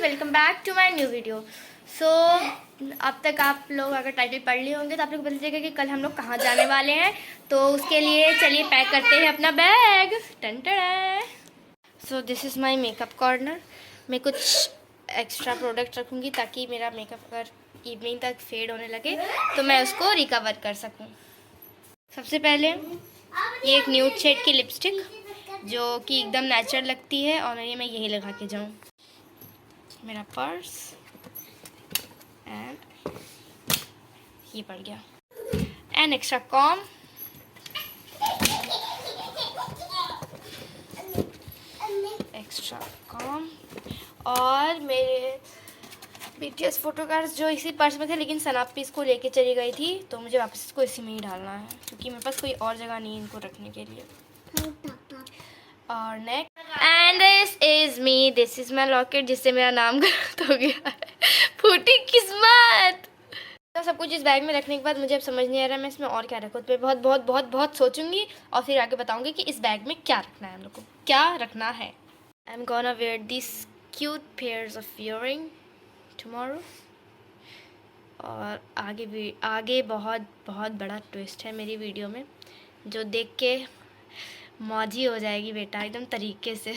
Welcome back to my new video. So अब तक आप लोग अगर टाइटल पढ़ लिए होंगे तो आप लोग को पता चलेगा कि कल हम लोग कहाँ जाने वाले हैं। तो उसके लिए चलिए पैक करते हैं अपना बैग। टन टन। So this is my makeup corner. मैं कुछ एक्स्ट्रा प्रोडक्ट रखूँगी ताकि मेरा मेकअप अगर इवनिंग तक फेड होने लगे तो मैं उसको रिकवर कर सकूँ। सबसे पहले ये एक न्यूड शेड की लिपस्टिक जो कि एकदम नेचुरल लगती है और मैं यही लगा के जाऊँ। मेरा पर्स एंड ये पड़ गया एंड एक्स्ट्रा कॉम, और मेरे BTS फोटो कार्ड्स जो इसी पर्स में थे, लेकिन सनापी इसको लेके चली गई थी तो मुझे वापस इसको इसी में ही डालना है क्योंकि मेरे पास कोई और जगह नहीं है इनको रखने के लिए। और next and this is me, this is my locket जिससे मेरा नाम गलत हो गया है। फूटी किस्मत। तो सब कुछ इस बैग में रखने के बाद मुझे अब समझ नहीं आ रहा मैं इसमें और क्या रखूँ। तो मैं बहुत बहुत बहुत बहुत सोचूंगी और फिर आगे बताऊंगी कि इस बैग में क्या रखना है, हम लोग को क्या रखना है। I am gonna wear this cute pairs of earring tomorrow. और आगे बहुत बहुत बड़ा ट्विस्ट है मेरी वीडियो में जो देख के मौजी हो जाएगी बेटा एकदम तरीके से।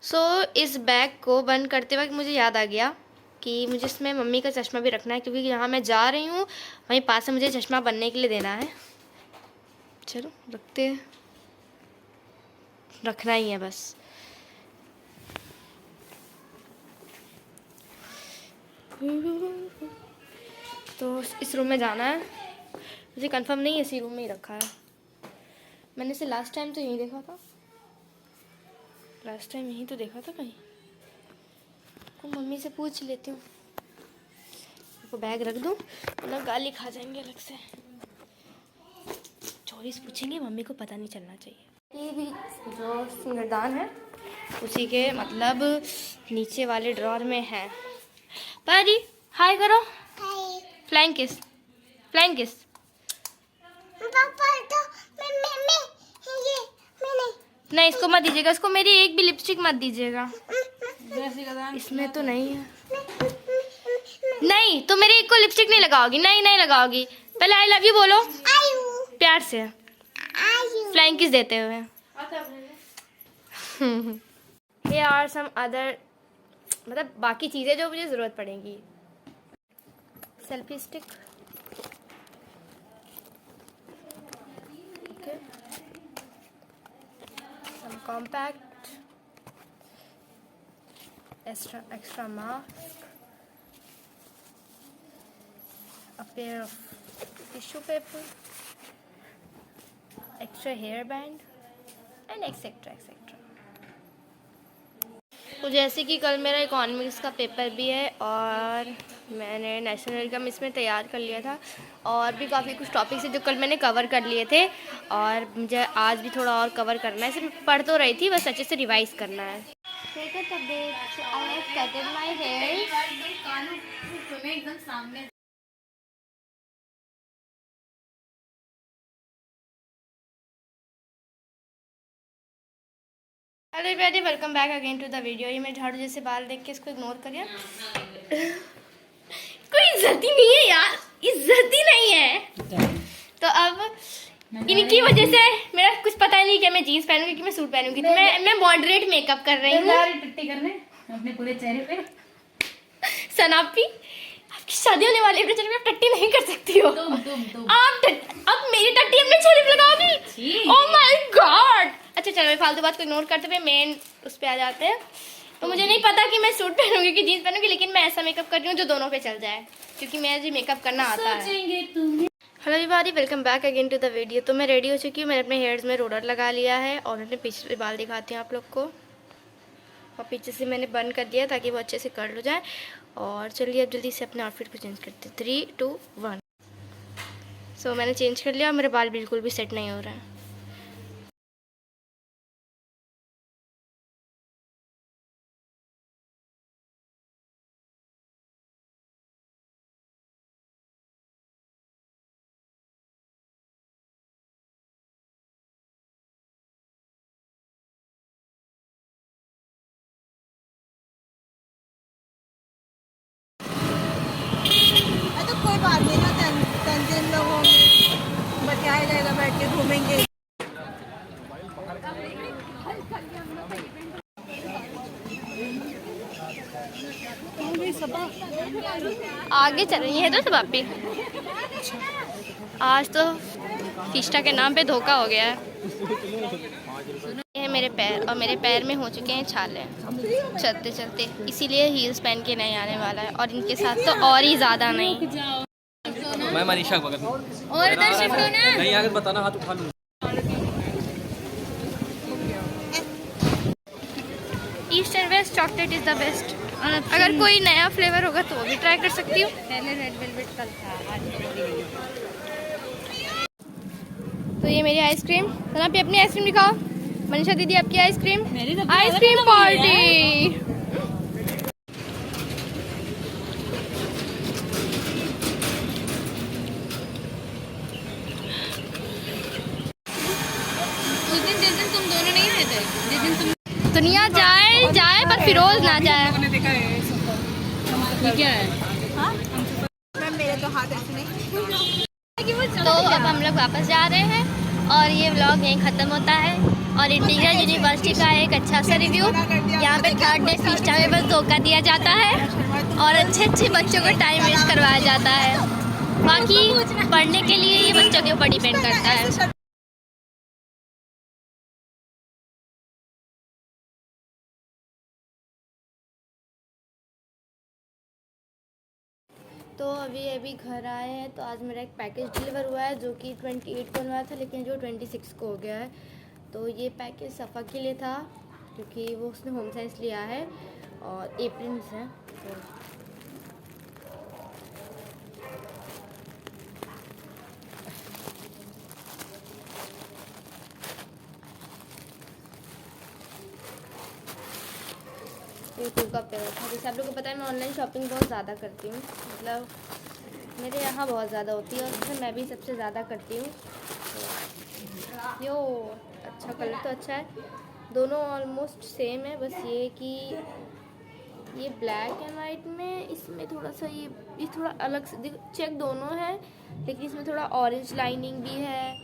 सो इस बैग को बंद करते वक्त मुझे याद आ गया कि मुझे इसमें मम्मी का चश्मा भी रखना है क्योंकि यहाँ मैं जा रही हूँ वहीं पास से मुझे चश्मा बनने के लिए देना है। चलो रखते हैं, रखना ही है बस। तो इस रूम में जाना है, मुझे कंफर्म नहीं है इसी रूम में ही रखा है। मैंने इसे लास्ट टाइम तो यहीं देखा था, लास्ट टाइम यहीं तो देखा था कहीं। तो मम्मी से पूछ लेती हूँ, को बैग रख दूँ ना गाली खा जाएंगे अलग से। चोरी से पूछेंगे, मम्मी को पता नहीं चलना चाहिए। ये भी जो सिंगरदान है उसी के मतलब नीचे वाले ड्रॉर में है। परी हाय करो, फ्लाइंग किस, फ्लाइंग किस। नहीं इसको मत दीजिएगा, इसको मेरी एक भी लिपस्टिक मत दीजिएगा। इसमें तो नहीं है। नहीं तो मेरी एक को लिपस्टिक नहीं लगाओगी, नहीं नहीं लगाओगी। पहले आई लव यू बोलो प्यार से, फ्लाइंग किस देते हुए। Here are some other मतलब बाकी चीज़ें जो मुझे ज़रूरत पड़ेगी। Selfie stick, okay, some compact, extra mask, a pair of tissue paper, extra hair band and etc etc। तो जैसे कि कल मेरा इकोनॉमिक्स का पेपर भी है और मैंने नेशनल इनकम इसमें तैयार कर लिया था और भी काफ़ी कुछ टॉपिक्स है जो कल मैंने कवर कर लिए थे और मुझे आज भी थोड़ा और कवर करना है। सिर्फ पढ़ तो रही थी, बस अच्छे से रिवाइज करना है। Hello everybody, welcome back again to the video. ये मैं झाड़ू जैसे बाल देख के इसको इग्नोर करिए। कोई इज्जत ही नहीं है यार, इज्जत ही नहीं है। तो अब इनकी वजह से मेरा कुछ पता ही नहीं कि मैं जीन्स पहनूंगी कि मैं सूट पहनूंगी। तो मैं मॉडरेट मेकअप कर रही हूँ अपने पूरे चेहरे पे। सनापी आपकी शादी होने वाली है, चलो मैं टट्टी नहीं कर सकती हो। तुम अब मेरी टट्टी अपने चेहरे पे लगाओगी? Oh my God. अच्छा चलो फालतू बात को इग्नोर करते हुए मेन उस पे आ जाते हैं। तो मुझे नहीं पता कि मैं सूट पहनूंगी कि जीन्स पहनूंगी, लेकिन मैं ऐसा मेकअप कर रही हूँ जो दोनों पे चल जाए क्योंकि मुझे मेकअप करना आता है। Hello everybody, welcome back again to the video. तो मैं रेडी हो चुकी हूँ, मैंने अपने हेयर्स में रोलर लगा लिया है और अपने पिछले बाल दिखाती हूँ आप लोग को। और पीछे से मैंने बंद कर दिया ताकि वो अच्छे से कर लो जाए। और चलिए अब जल्दी से अपने आउटफिट को चेंज करते हैं। 3 2 1। सो मैंने चेंज कर लिया और मेरे बाल बिल्कुल भी सेट नहीं हो रहे हैं। बाद में ना तंजीम लोग होंगे, बतियाया जाएगा, बैठ के घूमेंगे। आगे चल रही है तो सब आप भी। आज तो फिस्टा के नाम पे धोखा हो गया है। ये है मेरे पैर और मेरे पैर में हो चुके हैं छाले चलते चलते, इसीलिए हील्स पहन के नहीं आने वाला है, और इनके साथ तो और ही ज़्यादा नहीं। मैं मनीषा भगत और दर्शक को ना नहीं आगे बताना, हाथ उठा लूँ। East and west chocolate is the best. अगर कोई नया फ्लेवर होगा तो वो भी ट्राई कर सकती हूँ। पहले रेड वेलवेट कल था, आज नहीं। तो ये मेरी आइसक्रीम, सना पे अपनी आइसक्रीम दिखाओ। मनीषा दीदी आपकी आइसक्रीम, मेरी तो आइसक्रीम पार्टी। उस दिन जिस दिन तुम दोनों नहीं आए थे, जिस दिन तुम दुनिया जाए जाए पर फिरोज ना जाए। मैंने देखा है ये क्या है? मैम मेरे तो हाथ ऐसे नहीं। तो अब हम लोग वापस जा रहे हैं और ये व्लॉग यहीं ख़त्म होता है। और इंटीरियर यूनिवर्सिटी का एक अच्छा सा रिव्यू। यहाँ पे थर्ड डे फिस्टा में बस धोखा दिया जाता है और अच्छे अच्छे बच्चों को टाइम वेस्ट करवाया जाता है। बाकी पढ़ने के लिए ये बच्चों के ऊपर डिपेंड करता है। तो अभी घर आए हैं, तो आज मेरा एक पैकेज डिलीवर हुआ है जो कि 28 को बनवाया था, लेकिन जो 26 को हो गया है। तो ये पैकेज सफ़ा के लिए था क्योंकि वो उसने होम साइंस लिया है और एप्रिल्स हैं। तो यूट्यूब का पेपर था। जैसे आप लोगों को पता है मैं ऑनलाइन शॉपिंग बहुत ज़्यादा करती हूँ, मतलब मेरे यहाँ बहुत ज़्यादा होती है और उसमें मैं भी सबसे ज़्यादा करती हूँ। तो यो अच्छा, कलर तो अच्छा है, दोनों ऑलमोस्ट सेम है, बस ये कि ये ब्लैक एंड वाइट में इसमें थोड़ा सा ये थोड़ा अलग से चेक दोनों है, लेकिन इसमें थोड़ा ऑरेंज लाइनिंग भी है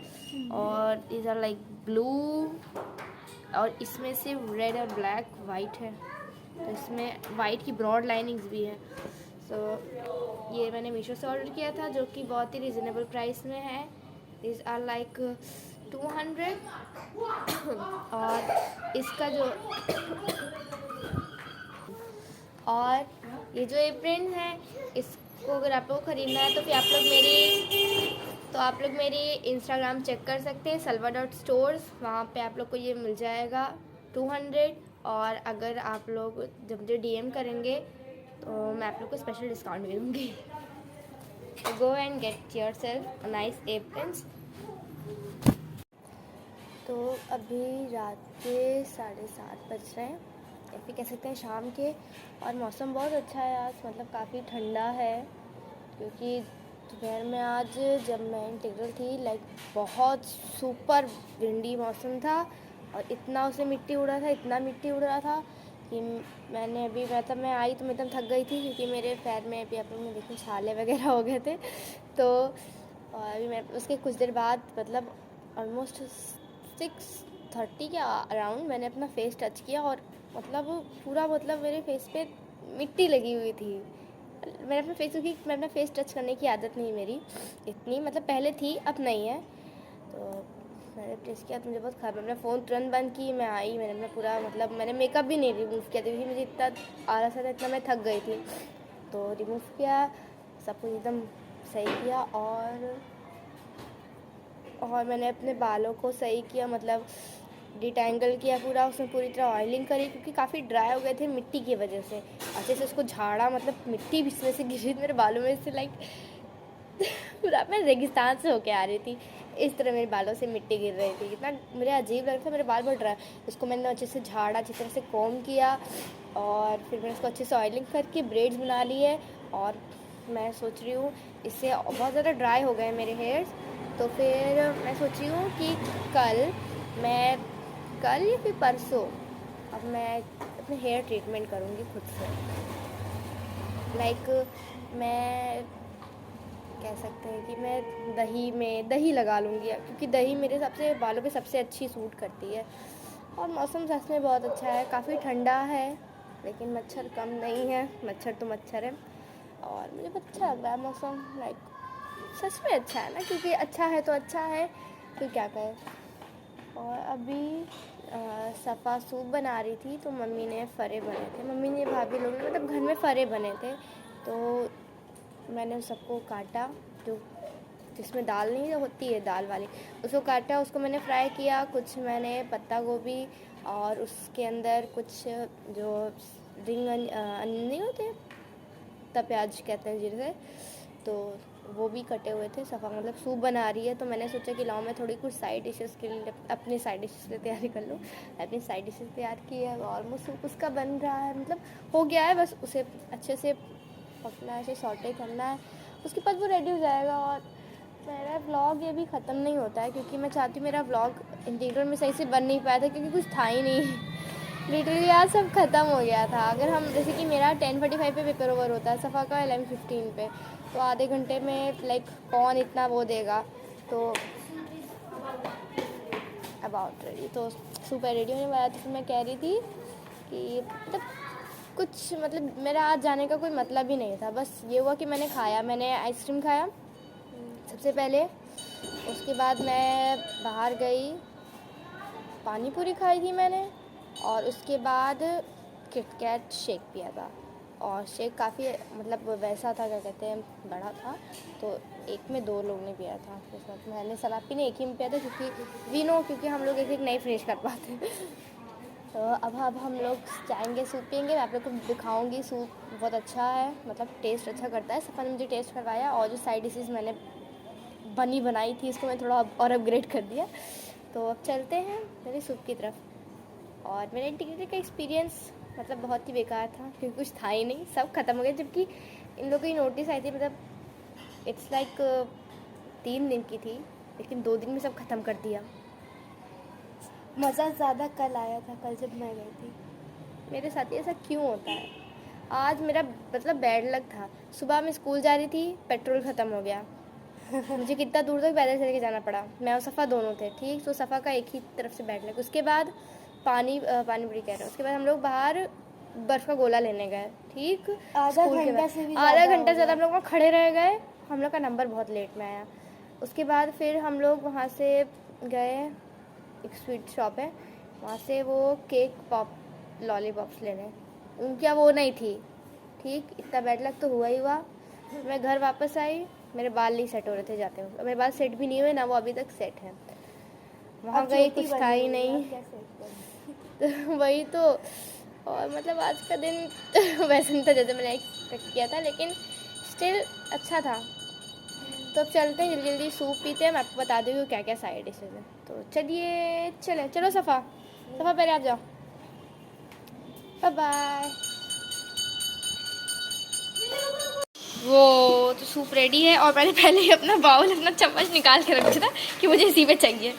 और इज़ आर लाइक ब्लू, और इसमें सिर्फ रेड और ब्लैक वाइट है, तो इसमें वाइट की ब्रॉड लाइनिंग्स भी हैं। सो ये मैंने मीशो से ऑर्डर किया था जो कि बहुत ही रिजनेबल प्राइस में है। दिस आर लाइक 200 और इसका जो और ये जो एप्रिन है, इसको अगर आप लोग को ख़रीदना है तो आप लोग मेरी इंस्टाग्राम चेक कर सकते हैं, salva.stores, वहाँ पे आप लोग को ये मिल जाएगा 200। और अगर आप लोग जब मुझे DM करेंगे तो मैं आप लोग को स्पेशल डिस्काउंट भी दूँगी। Go and get your self nice aprons. तो अभी रात के 7:30 बज रहे हैं, या फिर कह सकते हैं शाम के, और मौसम बहुत अच्छा है आज, मतलब काफ़ी ठंडा है, क्योंकि दोपहर में आज जब मैं इंटीग्रल थी लाइक बहुत सुपर विंडी मौसम था और इतना उससे मिट्टी उड़ रहा था, इतना मिट्टी उड़ रहा था कि मैंने अभी मतलब मैं आई तो मैं एकदम थक गई थी, क्योंकि मेरे पैर में अभी आप लोगों ने देखे छाले वगैरह हो गए थे। तो और अभी मैं उसके कुछ देर बाद मतलब ऑलमोस्ट 6:30 के अराउंड मैंने अपना फेस टच किया और मतलब पूरा मतलब मेरे फेस पे मिट्टी लगी हुई थी। मैंने अपना फेस, क्योंकि मैं अपना फेस टच करने की आदत नहीं मेरी इतनी, मतलब पहले थी अब नहीं है। तो मैंने टेस्ट किया तो मुझे बहुत खराब, मैंने फ़ोन तुरंत बंद की, मैं आई, मैंने अपना पूरा मतलब मैंने मेकअप भी नहीं रिमूव किया क्योंकि मुझे इतना आलस था, इतना मैं थक गई थी। तो रिमूव किया, सब कुछ एकदम सही किया और मैंने अपने बालों को सही किया, मतलब डिटेंगल किया पूरा, उसमें पूरी तरह ऑयलिंग करी क्योंकि काफ़ी ड्राई हो गए थे मिट्टी की वजह से। अच्छे से उसको झाड़ा, मतलब मिट्टी भी इसमें से गिरी मेरे बालों में से, लाइक पूरा मैं रेगिस्तान से होके आ रही थी, इस तरह मेरे बालों से मिट्टी गिर रही थी, इतना मुझे अजीब लग रहा था, मेरे बाल बहुत ड्राई। उसको मैंने अच्छे से झाड़ा, अच्छी तरह से कॉम्ब किया और फिर मैंने उसको अच्छे से ऑयलिंग करके ब्रेड्स बना लिए। और मैं सोच रही हूँ, इससे बहुत ज़्यादा ड्राई हो गए मेरे हेयर्स, तो फिर मैं सोच रही हूँ कि कल या फिर परसों अब मैं अपने हेयर ट्रीटमेंट करूँगी खुद से। लाइक मैं कह सकते हैं कि मैं दही में दही लगा लूँगी, क्योंकि दही मेरे हिसाब से बालों पे सबसे अच्छी सूट करती है। और मौसम सच में बहुत अच्छा है, काफ़ी ठंडा है लेकिन मच्छर कम नहीं है, मच्छर तो मच्छर है। और मुझे बहुत अच्छा लग रहा है मौसम, लाइक सच में अच्छा है ना, क्योंकि अच्छा है तो अच्छा है, तो क्या कहें। और अभी सफ़ा सूप बना रही थी तो मम्मी ने फ़रे बने थे, मम्मी ने भाभी लोग ने मतलब घर में फ़रे बने थे, तो मैंने उस सबको काटा, जो जिसमें दाल नहीं होती है दाल वाली, उसको काटा, उसको मैंने फ्राई किया। कुछ मैंने पत्ता गोभी और उसके अंदर कुछ जो रिंग अनियन नहीं होते, पत्ता प्याज कहते हैं जिसे, तो वो भी कटे हुए थे। सफ़ा मतलब सूप बना रही है तो मैंने सोचा कि लाओ मैं थोड़ी कुछ साइड डिशेस के लिए अपनी साइड डिशेस की तैयारी कर लूँ। अपनी साइड डिशेस तैयार की है, ऑलमोस्ट सूप उसका बन रहा है, मतलब हो गया है, बस उसे अच्छे से पकना है, ऐसे सॉटे करना है, उसके बाद वो रेडी हो जाएगा। और मेरा व्लॉग ये भी ख़त्म नहीं होता है, क्योंकि मैं चाहती हूँ मेरा व्लॉग इंटीरियर में सही से बन नहीं पाया था, क्योंकि कुछ था ही नहीं लिटरली आज सब ख़त्म हो गया था। अगर हम जैसे कि मेरा 10:45 पे पेपर ओवर होता है, सफ़ा का 11:15 पे, तो आधे घंटे में लाइक कौन इतना वो देगा। तो अबाउट रेडी, तो सुपर रेडी होने वाला था, तो मैं कह रही थी कि मतलब कुछ मतलब मेरा आज जाने का कोई मतलब ही नहीं था, बस ये हुआ कि मैंने खाया, मैंने आइसक्रीम खाया सबसे पहले, उसके बाद मैं बाहर गई, पानी पूरी खाई थी मैंने, और उसके बाद किटकैट शेक पिया था। और शेक काफ़ी मतलब वैसा था, क्या कहते हैं, बड़ा था, तो एक में 2 लोग ने पिया था। उस वक्त मैंने सलापी ने एक ही में पिया था, क्योंकि हम लोग एक एक नहीं फिनिश कर पाते। तो अब हम लोग जाएंगे सूप पियेंगे, मैं आप लोग को दिखाऊंगी। सूप बहुत अच्छा है, मतलब टेस्ट अच्छा करता है। सफ़ा ने मुझे टेस्ट करवाया, और जो साइड डिशेज़ मैंने बनाई थी इसको मैं थोड़ा और अपग्रेड कर दिया। तो अब चलते हैं मेरे सूप की तरफ। और मेरा इंटीग्रेटेड का एक्सपीरियंस मतलब बहुत ही बेकार था, क्योंकि कुछ था ही नहीं, सब ख़त्म हो गया। जबकि इन लोगों की नोटिस आई थी, मतलब इट्स लाइक 3 दिन की थी, लेकिन 2 दिन में सब ख़त्म कर दिया। मज़ा ज़्यादा कल आया था, कल जब मैं गई थी। मेरे साथ ही ऐसा क्यों होता है। आज मेरा मतलब बैड लक था, सुबह मैं स्कूल जा रही थी, पेट्रोल ख़त्म हो गया। मुझे कितना दूर तक पैदल चल के जाना पड़ा, मैं और सफ़ा दोनों थे, ठीक। तो सफ़ा का एक ही तरफ से बैठ लग। उसके बाद पानी पूरी कह रहे हैं, उसके बाद हम लोग बाहर बर्फ़ का गोला लेने गए, ठीक। आधा घंटा से ज़्यादा हम लोग वहाँ खड़े रह गए, हम लोग का नंबर बहुत लेट में आया। उसके बाद फिर हम लोग वहाँ से गए, एक स्वीट शॉप है वहाँ से, वो केक पॉप लॉलीपॉप्स लेने, उनकी वो नहीं थी, ठीक। इतना बैड लक तो हुआ ही हुआ। मैं घर वापस आई, मेरे बाल नहीं सेट हो रहे थे जाते हुए, मेरे बाल सेट भी नहीं हुए ना, वो अभी तक सेट है। वहाँ गई कुछ था ही नहीं। तो वही तो, और मतलब आज का दिन वैसे नहीं था जैसे मैंने एक्सपेक्ट किया था, लेकिन स्टिल अच्छा था। तो अब चलते हैं, जल्दी जल्दी सूप पीते हैं, मैं आपको बता दूँगी क्या क्या साइड डिशेज हैं। तो चलिए चलो सफ़ा पहले आप जाओ, बाय बाय। वो तो सूप रेडी है, और मैंने पहले ही अपना बाउल, अपना चम्मच निकाल के रख दिया था कि मुझे इसी पे चाहिए।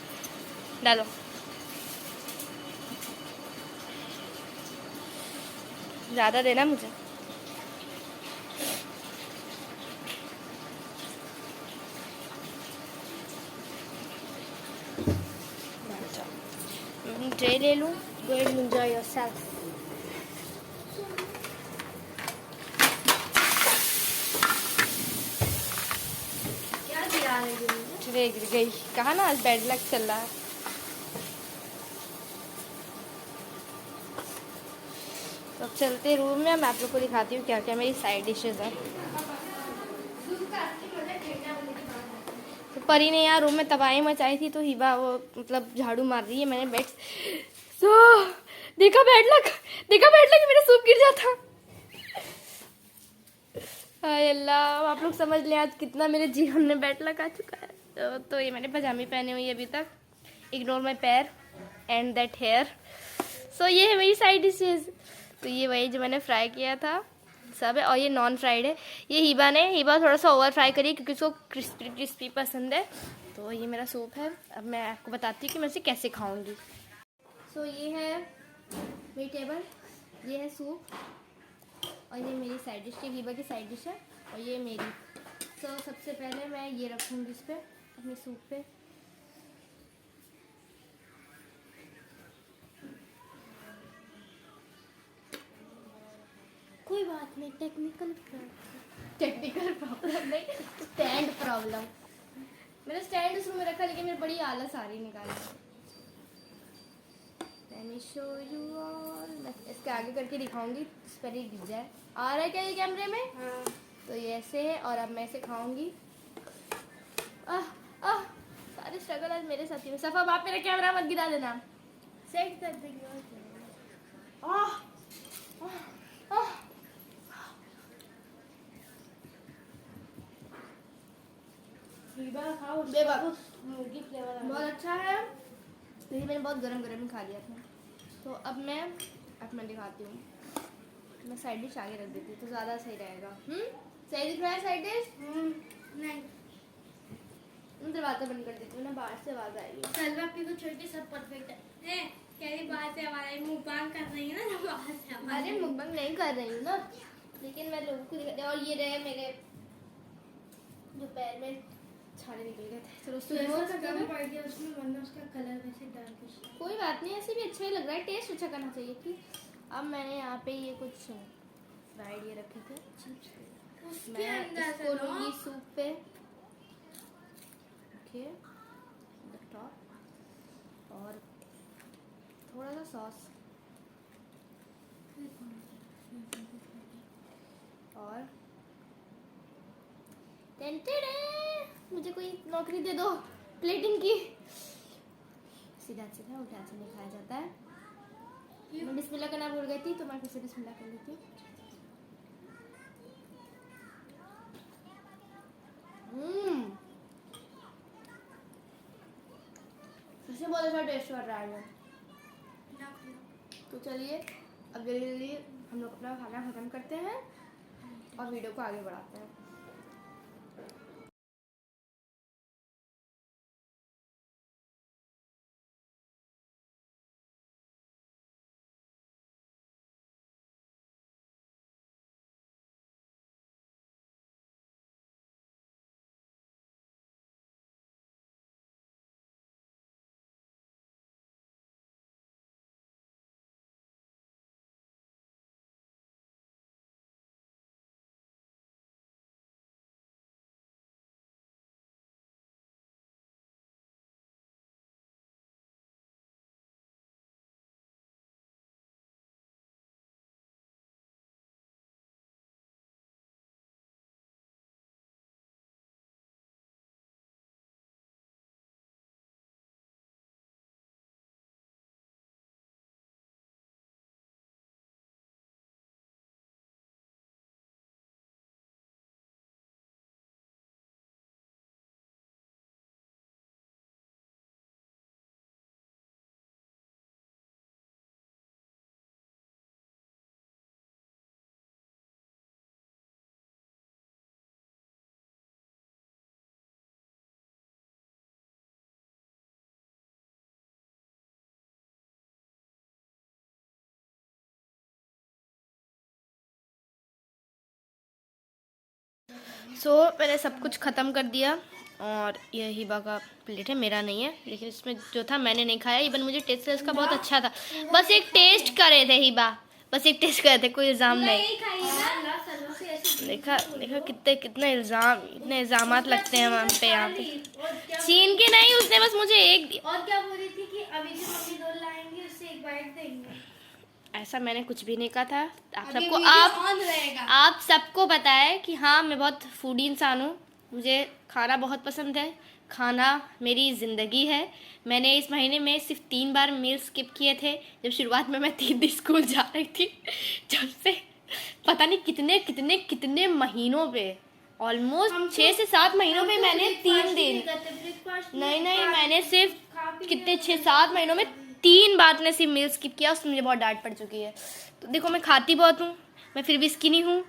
डालो, ज़्यादा देना मुझे। ट्रे ले लूँ, Go and enjoy yourself. Tray गिर गई, कहा ना आज बैड लक चल रहा है। तो अब चलते रूम में, मैं आप लोग को दिखाती हूँ क्या क्या मेरी साइड डिशेज है। तो परी ने यार रूम में तबाही मचाई थी, तो हिबा वो मतलब झाड़ू मार रही है, मैंने बेड सो देखा बैड लक मेरा सूप गिर जाता। हाय अल्लाह, आप लोग समझ लें आज कितना मेरे जीवन में बैड लक आ चुका है। तो ये मैंने पजामी पहनी हुई है अभी तक, इग्नोर माई पैर एंड दैट हेयर। सो ये है मेरी साइड डिशेज। तो ये वही जो मैंने फ्राई किया था सब है, और ये नॉन फ्राइड है। ये हिबा थोड़ा सा ओवर फ्राई करी, क्योंकि उसको क्रिस्पी क्रिस्पी पसंद है। तो ये मेरा सूप है, अब मैं आपको बताती हूँ कि मैं इसे कैसे खाऊंगी। सो ये है मेरी टेबल, ये है सूप, और ये मेरी साइड डिश, हिबा की साइड डिश है, और ये मेरी। तो सबसे पहले मैं ये रखूँगी इस पे अपने सूप पे। कोई बात नहीं, टेक्निकल प्रॉब्लम नहीं, स्टैंड प्रॉब्लम। मेरा स्टैंड उस रूम में रखा, लेकिन मेरी बड़ी आलस आ रही निकालने में। Let me show you all। मैं इसके आगे करके दिखाऊंगी, इस पर ही गिर जाए। आ रहा है क्या ये कैमरे में? हाँ। तो ये ऐसे है, और अब मैं इसे खाऊंगी। सारे स्ट्रगल आज मेरे साथी में। सफा, आप मेरा कैमरा मत गिरा देना, सेट कर देंगे। बहुत अच्छा है, लेकिन मैंने बहुत गरम गरम खा लिया था। तो अब मैं दिखाती हूँ। मैं साइड डिश आगे रख देती हूँ तो ज़्यादा सही रहेगा। सही दिख रहा है साइड डिश? नहीं, मैं दरवाजा बंद कर देती हूँ ना, बाहर से आवाज़ आएगी। सलवा आपकी तो छोटी सब परफेक्ट है। कह रही बाहर से हमारे मुकबांग कर रही है ना, बाहर से हमारे। अरे मुकबंग नहीं कर रही हूँ ना, लेकिन मैं लोगों को दिखाती हूँ। और ये रहे मेरे जो पैर में छाले निकल गए थे। चलो उसमें वरना उसका कलर वैसे डार्क। कोई बात नहीं, ऐसे भी अच्छा ही लग रहा है, टेस्ट अच्छा करना चाहिए। ठीक, अब मैंने यहाँ पे ये कुछ फ्राइड ये रखे थे, मैं इसको लूँगी सूप पे। ओके, द टॉप, और थोड़ा सा सॉस, और मुझे कोई नौकरी दे दो प्लेटिंग की। सीधा सीधा उल्टा से नहीं खाया जाता है। मैं बिस्मिल्लाह करना भूल गई थी, तो मैं फिर से बिस्मिल्लाह कर लेती हूँ। इससे बहुत अच्छा टेस्ट कर रहा है। तो चलिए अब जल्दी जल्दी हम लोग अपना खाना खत्म करते हैं और वीडियो को आगे बढ़ाते हैं। मैंने सब कुछ ख़त्म कर दिया, और ये हिबा का प्लेट है, मेरा नहीं है, लेकिन इसमें जो था मैंने नहीं खाया। इवन मुझे टेस्ट इसका बहुत अच्छा था, बस एक टेस्ट करे थे हिबा, बस एक टेस्ट करे थे, कोई इल्ज़ाम नहीं। देखा देखा कितने इतने इल्ज़ामात लगते हैं वहाँ पे, यहाँ पे चीन के नहीं, उसने बस मुझे एक दिया। और क्या बोल रही थी कि अभी जो मम्मी रोल लाएंगे उससे एक बाइट देंगे। ऐसा मैंने कुछ भी नहीं कहा था। आप सबको पता है कि हाँ, मैं बहुत फूडी इंसान हूँ, मुझे खाना बहुत पसंद है, खाना मेरी ज़िंदगी है। मैंने इस महीने में सिर्फ 3 बार मील स्किप किए थे। जब शुरुआत में मैं 3 दिन स्कूल जा रही थी, जब से पता नहीं कितने महीनों पे, ऑलमोस्ट 6 से 7 महीनों पे मैंने 3 दिन नहीं मैंने सिर्फ कितने 6-7 महीनों में 3 बार ने सिर्फ मील स्किप किया। उसमें मुझे बहुत डांट पड़ चुकी है। तो देखो, मैं खाती बहुत हूँ, मैं फिर भी स्किनी हूँ,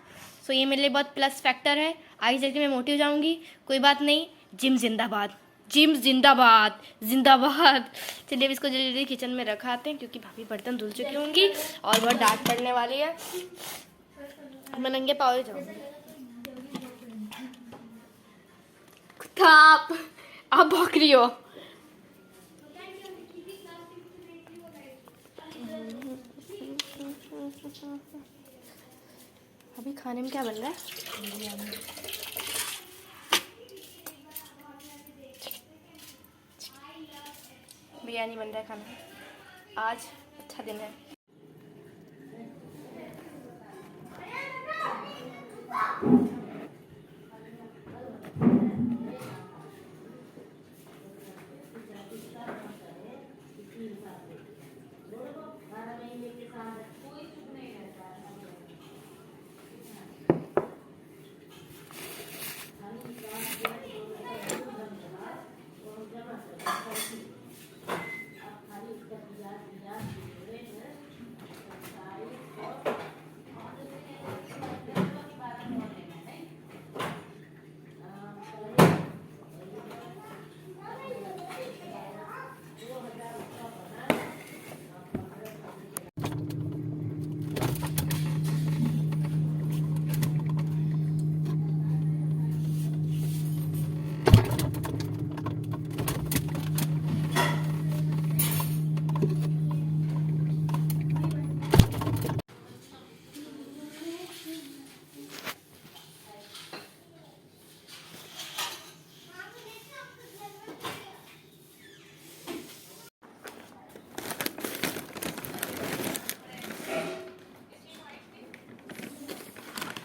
सो ये मेरे लिए बहुत प्लस फैक्टर है। आगे चल के मैं मोटी हो जाऊँगी, कोई बात नहीं। जिम जिंदाबाद, जिम जिंदाबाद जिंदाबाद। चलिए अब इसको जल्दी जल्दी किचन में रखाते हैं, क्योंकि भाभी बर्तन धुल चुकी होंगी और बहुत डांट पड़ने वाली है। मैं नंगे पाँव जाऊँगी। आप भौंक रही हो। अभी खाने में क्या बन रहा है? बिरयानी बन रहा है खाना। आज अच्छा दिन है।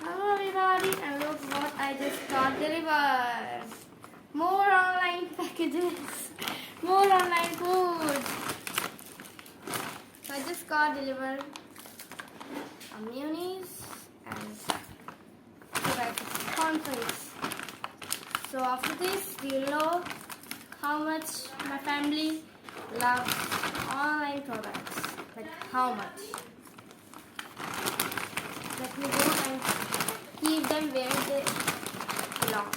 Hello everybody, and look what I just got delivered. More online packages, more online food. So I just got delivered a mayonnaise and cornflakes. So after this, you'll know how much my family loves online products. Like how much. Let me go and keep them where they belong.